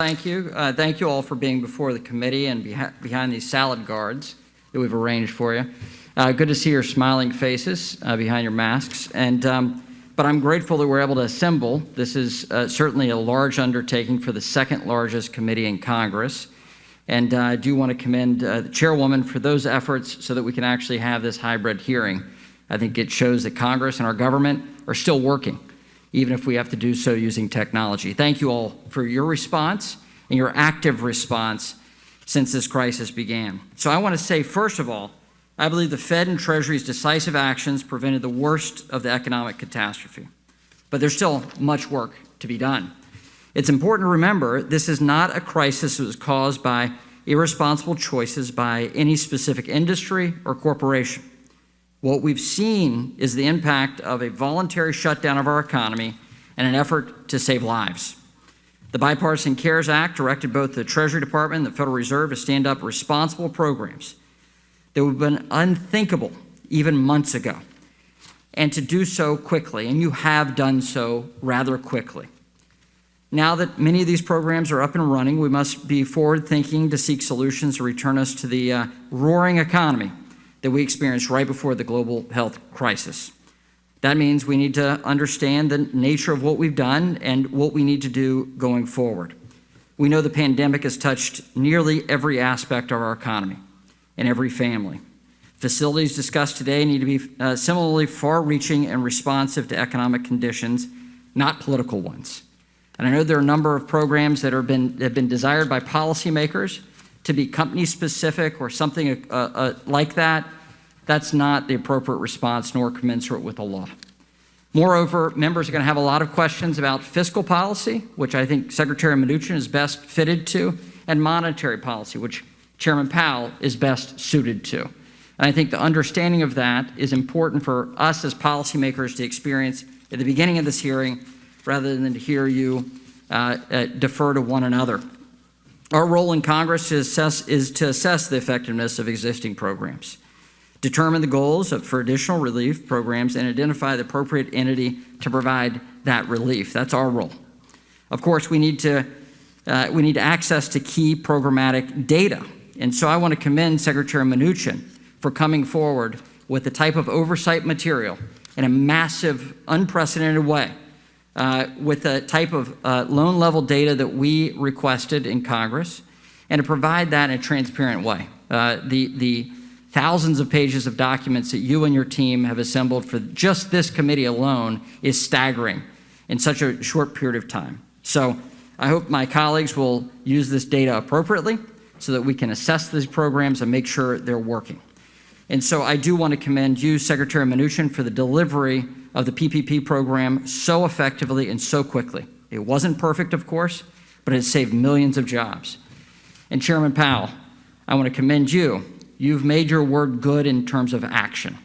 thank you. Thank you all for being before the committee and behind these salad guards that we've arranged for you. Good to see your smiling faces behind your masks. But I'm grateful that we're able to assemble. This is certainly a large undertaking for the second largest committee in Congress. And I do want to commend the chairwoman for those efforts so that we can actually have this hybrid hearing. I think it shows that Congress and our government are still working, even if we have to do so using technology. Thank you all for your response and your active response since this crisis began. So I want to say, first of all, I believe the Fed and Treasury's decisive actions prevented the worst of the economic catastrophe. But there's still much work to be done. It's important to remember this is not a crisis that was caused by irresponsible choices by any specific industry or corporation. What we've seen is the impact of a voluntary shutdown of our economy and an effort to save lives. The Bipartisan CARES Act directed both the Treasury Department and the Federal Reserve to stand up responsible programs that would have been unthinkable even months ago, and to do so quickly, and you have done so rather quickly. Now that many of these programs are up and running, we must be forward-thinking to seek solutions to return us to the roaring economy that we experienced right before the global health crisis. That means we need to understand the nature of what we've done and what we need to do going forward. We know the pandemic has touched nearly every aspect of our economy and every family. Facilities discussed today need to be similarly far-reaching and responsive to economic conditions, not political ones. And I know there are a number of programs that have been desired by policymakers to be company-specific or something like that. That's not the appropriate response nor commensurate with the law. Moreover, members are going to have a lot of questions about fiscal policy, which I think Secretary Mnuchin is best fitted to, and monetary policy, which Chairman Powell is best suited to. And I think the understanding of that is important for us as policymakers to experience at the beginning of this hearing rather than to hear you defer to one another. Our role in Congress is to assess the effectiveness of existing programs, determine the goals for additional relief programs, and identify the appropriate entity to provide that relief. That's our role. Of course, we need access to key programmatic data. And so I want to commend Secretary Mnuchin for coming forward with the type of oversight material in a massive, unprecedented way, with the type of loan level data that we requested in Congress, and to provide that in a transparent way. The thousands of pages of documents that you and your team have assembled for just this committee alone is staggering in such a short period of time. So I hope my colleagues will use this data appropriately so that we can assess these programs and make sure they're working. And so I do want to commend you, Secretary Mnuchin, for the delivery of the PPP program so effectively and so quickly. It wasn't perfect, of course, but it saved millions of jobs. And Chairman Powell, I want to commend you. You've made your word good in terms of action,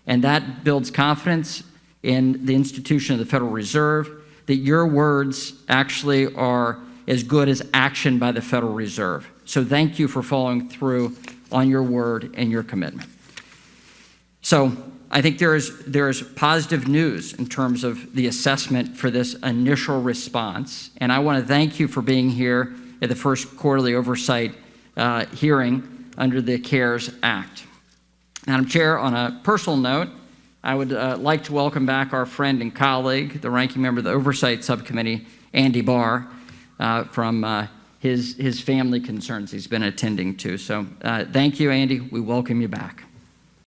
and that builds confidence in the institution of the Federal Reserve, that your words actually are as good as action by the Federal Reserve. So thank you for following through on your word and your commitment. So I think there is positive news in terms of the assessment for this initial response, and I want to thank you for being here at the first quarterly oversight hearing under the CARES Act. Madam Chair, on a personal note, I would like to welcome back our friend and colleague, the ranking member of the Oversight Subcommittee, Andy Barr, from his family concerns he's been attending to. So thank you, Andy. We welcome you back.